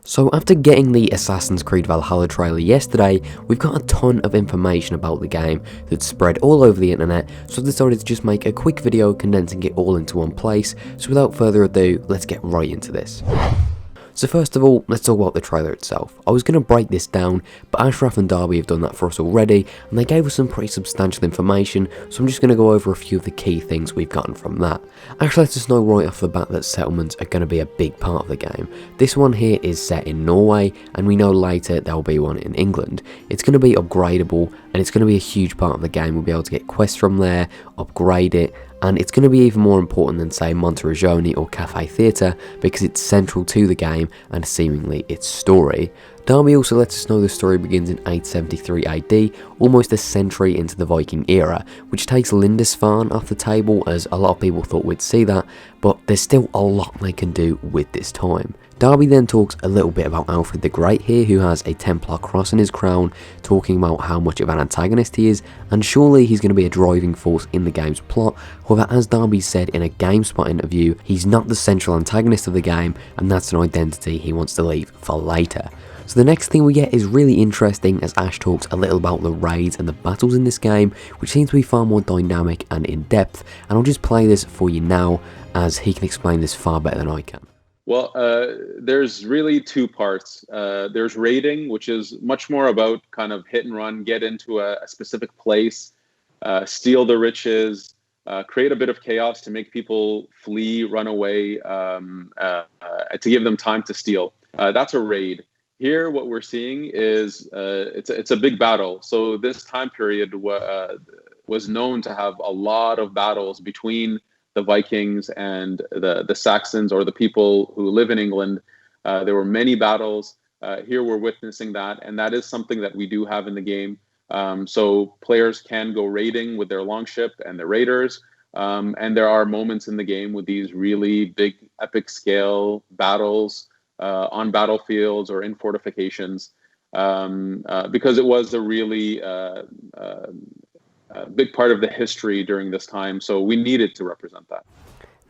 So after getting the Assassin's Creed Valhalla trailer yesterday, we've got a ton of information about the game that's spread all over the internet, so I decided to just make a quick video condensing it all into one place. So without further ado, let's get right into this. So first of all, let's talk about the trailer itself. I was going to break this down, but Ashraf and Darby have done that for us already, and they gave us some pretty substantial information, so I'm just going to go over a few of the key things we've gotten from that. Ash lets us know right off the bat that settlements are going to be a big part of the game. This one here is set in Norway, and we know later there'll be one in England. It's going to be upgradable, and it's going to be a huge part of the game. We'll be able to get quests from there, upgrade it, and it's going to be even more important than say Monteriggioni or Cafe Theatre because it's central to the game and seemingly its story. Darby also lets us know the story begins in 873 AD, almost a century into the Viking era, which takes Lindisfarne off the table as a lot of people thought we'd see that, but there's still a lot they can do with this time. Darby then talks a little bit about Alfred the Great here, who has a Templar cross in his crown, talking about how much of an antagonist he is, and surely he's going to be a driving force in the game's plot. However, as Darby said in a GameSpot interview, he's not the central antagonist of the game, and that's an identity he wants to leave for later. So the next thing we get is really interesting as Ash talks a little about the raids and the battles in this game, which seems to be far more dynamic and in depth, and I'll just play this for you now as he can explain this far better than I can. Well, there's really two parts. There's raiding, which is much more about kind of hit and run, get into a specific place, steal the riches, create a bit of chaos to make people flee, run away, to give them time to steal. That's a raid. Here, what we're seeing is it's a big battle. So this time period was known to have a lot of battles between the Vikings and the Saxons, or the people who live in England. There were many battles. Here we're witnessing that, and that is something that we do have in the game. So players can go raiding with their longship and their raiders, and there are moments in the game with these really big epic scale battles on battlefields or in fortifications, because it was a really big part of the history during this time, so we needed to represent that.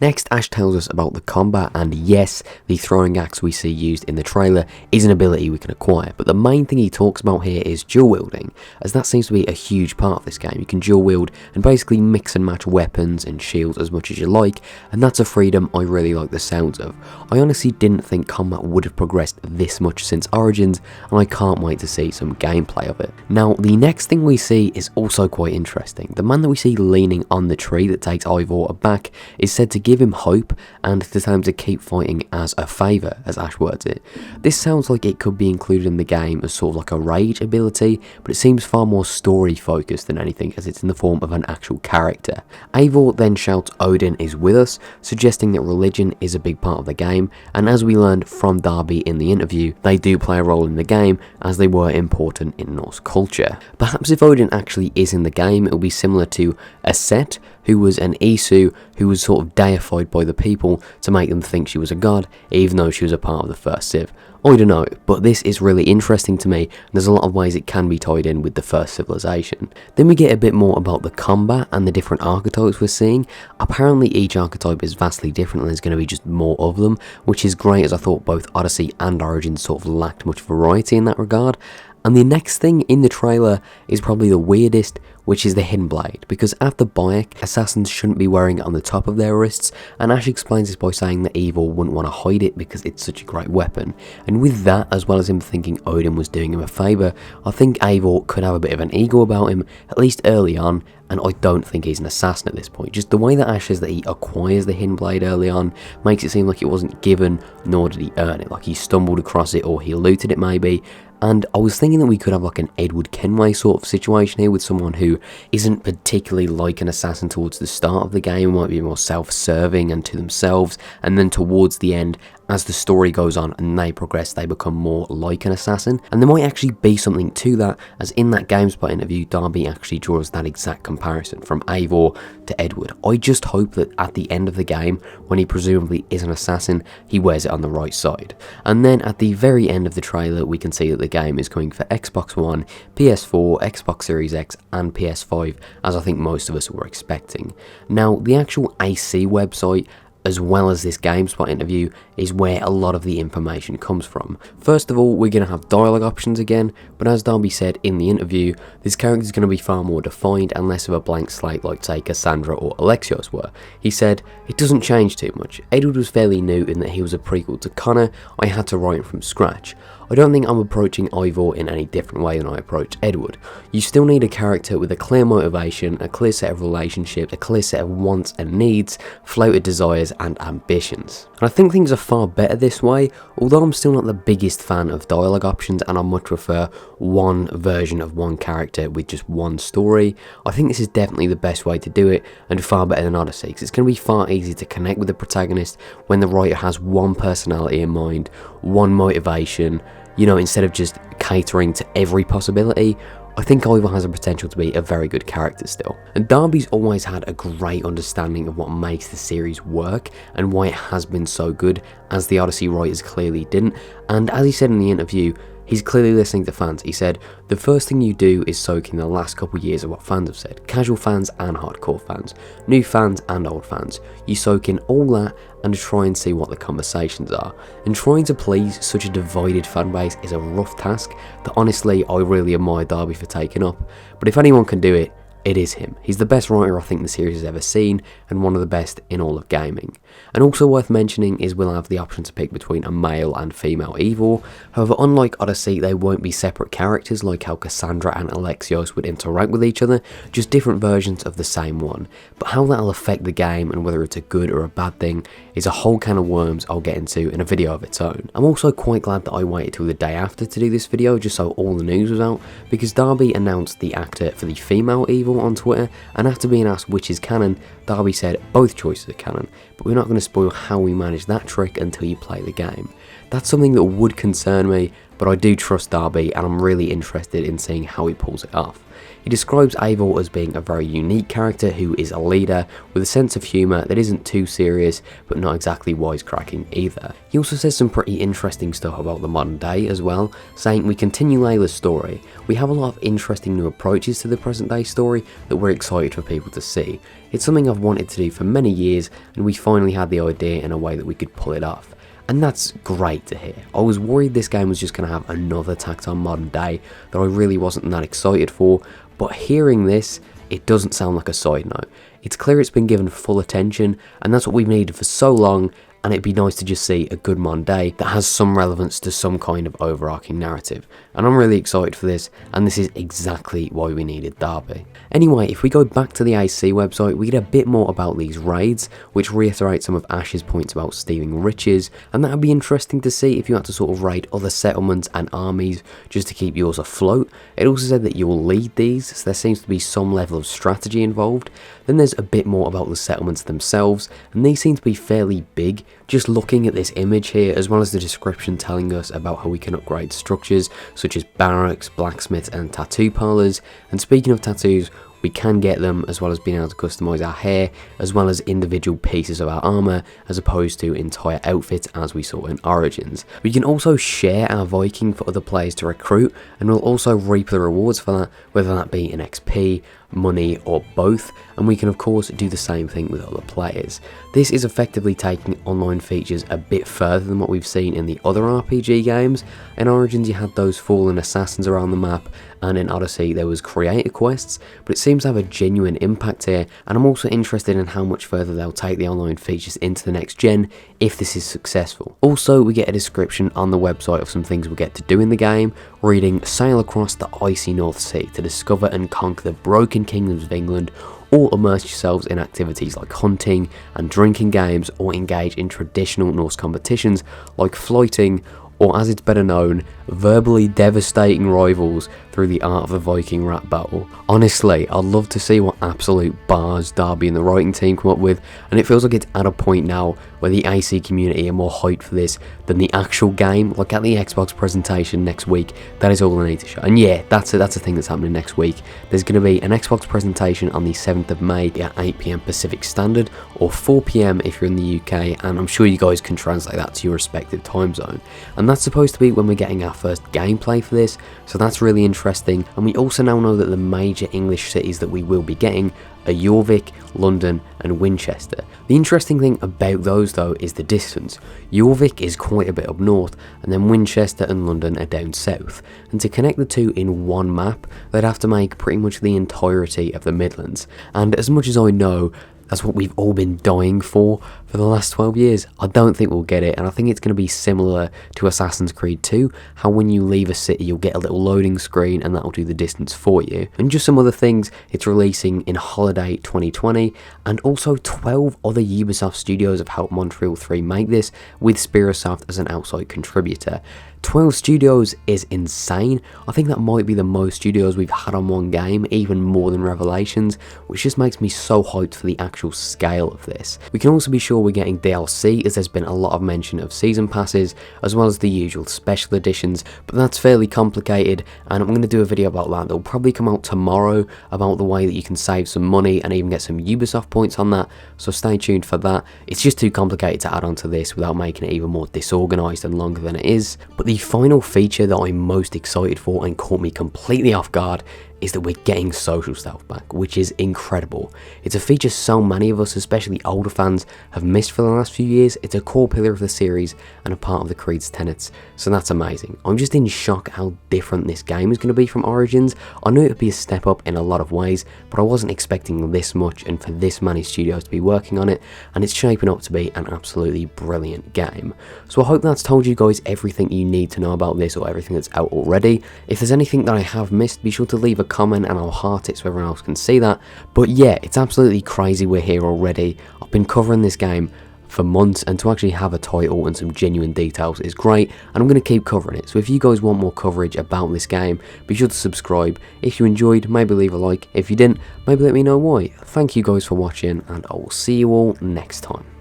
Next, Ash tells us about the combat, and yes, the throwing axe we see used in the trailer is an ability we can acquire, but the main thing he talks about here is dual wielding, as that seems to be a huge part of this game. You can dual wield and basically mix and match weapons and shields as much as you like, and that's a freedom I really like the sounds of. I honestly didn't think combat would have progressed this much since Origins, and I can't wait to see some gameplay of it. Now, the next thing we see is also quite interesting. The man that we see leaning on the tree that takes Ivor aback is said to give him hope and to tell him to keep fighting as a favour, as Ash words it. This sounds like it could be included in the game as sort of like a rage ability, but it seems far more story focused than anything, as it's in the form of an actual character. Eivor then shouts Odin is with us, suggesting that religion is a big part of the game, and as we learned from Darby in the interview, they do play a role in the game as they were important in Norse culture. Perhaps if Odin actually is in the game, it will be similar to a Set, who was an Isu who was sort of deified by the people to make them think she was a god, even though she was a part of the first Civ. I don't know, but this is really interesting to me, and there's a lot of ways it can be tied in with the first civilization. Then we get a bit more about the combat and the different archetypes we're seeing. Apparently each archetype is vastly different and there's going to be just more of them, which is great, as I thought both Odyssey and Origins sort of lacked much variety in that regard. And the next thing in the trailer is probably the weirdest, which is the hidden blade, because after Bayek, assassins shouldn't be wearing it on the top of their wrists, and Ash explains this by saying that Eivor wouldn't want to hide it because it's such a great weapon. And with that, as well as him thinking Odin was doing him a favour, I think Eivor could have a bit of an ego about him, at least early on, and I don't think he's an assassin at this point. Just the way that Ash says that he acquires the hidden blade early on makes it seem like it wasn't given, nor did he earn it, like he stumbled across it or he looted it maybe. And I was thinking that we could have like an Edward Kenway sort of situation here with someone who isn't particularly like an assassin towards the start of the game, might be more self-serving and to themselves, and then towards the end, as the story goes on and they progress, they become more like an assassin. And there might actually be something to that, as in that GameSpot interview, Darby actually draws that exact comparison from Eivor to Edward. I just hope that at the end of the game, when he presumably is an assassin, he wears it on the right side. And then at the very end of the trailer, we can see that the game is coming for Xbox One, PS4, Xbox Series X and PS5, as I think most of us were expecting. Now, the actual AC website as well as this GameSpot interview, is where a lot of the information comes from. First of all, we're going to have dialogue options again, but as Darby said in the interview, this character is going to be far more defined and less of a blank slate like say Cassandra or Alexios were. He said, "It doesn't change too much. Edward was fairly new in that he was a prequel to Connor. I had to write him from scratch. I don't think I'm approaching Ivor in any different way than I approached Edward. You still need a character with a clear motivation, a clear set of relationships, a clear set of wants and needs, floated desires and ambitions." And I think things are far better this way, although I'm still not the biggest fan of dialogue options and I much prefer one version of one character with just one story. I think this is definitely the best way to do it and far better than Odyssey, because it's going to be far easier to connect with the protagonist when the writer has one personality in mind, one motivation, you know, instead of just catering to every possibility. I think Ivor has a potential to be a very good character still. And Darby's always had a great understanding of what makes the series work and why it has been so good, as the Odyssey writers clearly didn't. And as he said in the interview, he's clearly listening to fans. He said, "The first thing you do is soak in the last couple of years of what fans have said. Casual fans and hardcore fans. New fans and old fans. You soak in all that and try and see what the conversations are. And trying to please such a divided fan base is a rough task that honestly I really admire Darby for taking up. But if anyone can do it, it is him. He's the best writer I think the series has ever seen, and one of the best in all of gaming." And also worth mentioning is we'll have the option to pick between a male and female Ivor. However, unlike Odyssey, they won't be separate characters like how Cassandra and Alexios would interact with each other, just different versions of the same one. But how that'll affect the game and whether it's a good or a bad thing is a whole can of worms I'll get into in a video of its own. I'm also quite glad that I waited till the day after to do this video just so all the news was out, because Darby announced the actor for the female Ivor on Twitter, and after being asked which is canon, Darby said both choices are canon, but we're not going to spoil how we manage that trick until you play the game. That's something that would concern me, but I do trust Darby and I'm really interested in seeing how he pulls it off. He describes Eivor as being a very unique character who is a leader with a sense of humour that isn't too serious but not exactly wisecracking either. He also says some pretty interesting stuff about the modern day as well, saying we continue Layla's story. We have a lot of interesting new approaches to the present day story that we're excited for people to see. It's something I've wanted to do for many years and we finally had the idea in a way that we could pull it off. And that's great to hear. I was worried this game was just going to have another tacked on modern day that I really wasn't that excited for, but hearing this, it doesn't sound like a side note. It's clear it's been given full attention, and that's what we've needed for so long, and it'd be nice to just see a good modern day that has some relevance to some kind of overarching narrative. And I'm really excited for this, and this is exactly why we needed Darby. Anyway, if we go back to the AC website, we get a bit more about these raids, which reiterate some of Ash's points about stealing riches, and that would be interesting to see if you had to sort of raid other settlements and armies just to keep yours afloat. It also said that you will lead these, so there seems to be some level of strategy involved. Then there's a bit more about the settlements themselves, and these seem to be fairly big. Just looking at this image here, as well as the description telling us about how we can upgrade structures such as barracks, blacksmiths and tattoo parlours. And speaking of tattoos, we can get them, as well as being able to customise our hair, as well as individual pieces of our armour, as opposed to entire outfits as we saw in Origins. We can also share our Viking for other players to recruit, and we'll also reap the rewards for that, whether that be in XP, money or both, and we can of course do the same thing with other players. This is effectively taking online features a bit further than what we've seen in the other RPG games. In Origins you had those fallen assassins around the map, and in Odyssey there was creator quests, but it seems to have a genuine impact here, and I'm also interested in how much further they'll take the online features into the next gen if this is successful. Also, we get a description on the website of some things we get to do in the game, reading sail across the icy North Sea to discover and conquer the broken kingdoms of England, or immerse yourselves in activities like hunting and drinking games, or engage in traditional Norse competitions like flighting, or as it's better known, verbally devastating rivals through the art of the Viking rap battle. Honestly, I'd love to see what absolute bars Darby and the writing team come up with, and it feels like it's at a point now where the AC community are more hyped for this than the actual game. Like at the Xbox presentation next week, that is all I need to show. And yeah, that's a thing that's happening next week. There's going to be an Xbox presentation on the 7th of May at 8 PM Pacific Standard, or 4 PM if you're in the UK, and I'm sure you guys can translate that to your respective time zone. And that's supposed to be when we're getting our first gameplay for this, so that's really interesting interesting, and we also now know that the major English cities that we will be getting are Jorvik, London and Winchester. The interesting thing about those though is the distance. Jorvik is quite a bit up north, and then Winchester and London are down south, and to connect the two in one map they'd have to make pretty much the entirety of the Midlands, and as much as I know that's what we've all been dying for the last 12 years, I don't think we'll get it, and I think it's going to be similar to Assassin's Creed 2, how when you leave a city you'll get a little loading screen and that'll do the distance for you. And just some other things, it's releasing in holiday 2020, and also 12 other Ubisoft studios have helped Montreal 3 make this, with Spirasoft as an outside contributor. 12 studios is insane. I think that might be the most studios we've had on one game, even more than Revelations, which just makes me so hyped for the actual scale of this. We can also be sure we're getting DLC, as there's been a lot of mention of season passes, as well as the usual special editions, but that's fairly complicated, and I'm going to do a video about that. It'll probably come out tomorrow, about the way that you can save some money and even get some Ubisoft points on that, so stay tuned for that. It's just too complicated to add on to this without making it even more disorganised and longer than it is. But the final feature that I'm most excited for and caught me completely off guard is that we're getting social stealth back, which is incredible. It's a feature so many of us, especially older fans, have missed for the last few years. It's a core pillar of the series and a part of the Creed's tenets, so that's amazing. I'm just in shock how different this game is going to be from Origins. I knew it would be a step up in a lot of ways, but I wasn't expecting this much and for this many studios to be working on it, and it's shaping up to be an absolutely brilliant game. So I hope that's told you guys everything you need to know about this, or everything that's out already. If there's anything that I have missed, be sure to leave a comment and I'll heart it so everyone else can see that. But yeah, it's absolutely crazy we're here already. I've been covering this game for months, and to actually have a title and some genuine details is great, and I'm going to keep covering it. So if you guys want more coverage about this game, be sure to subscribe. If you enjoyed, maybe leave a like. If you didn't, maybe let me know why. Thank you guys for watching, and I will see you all next time.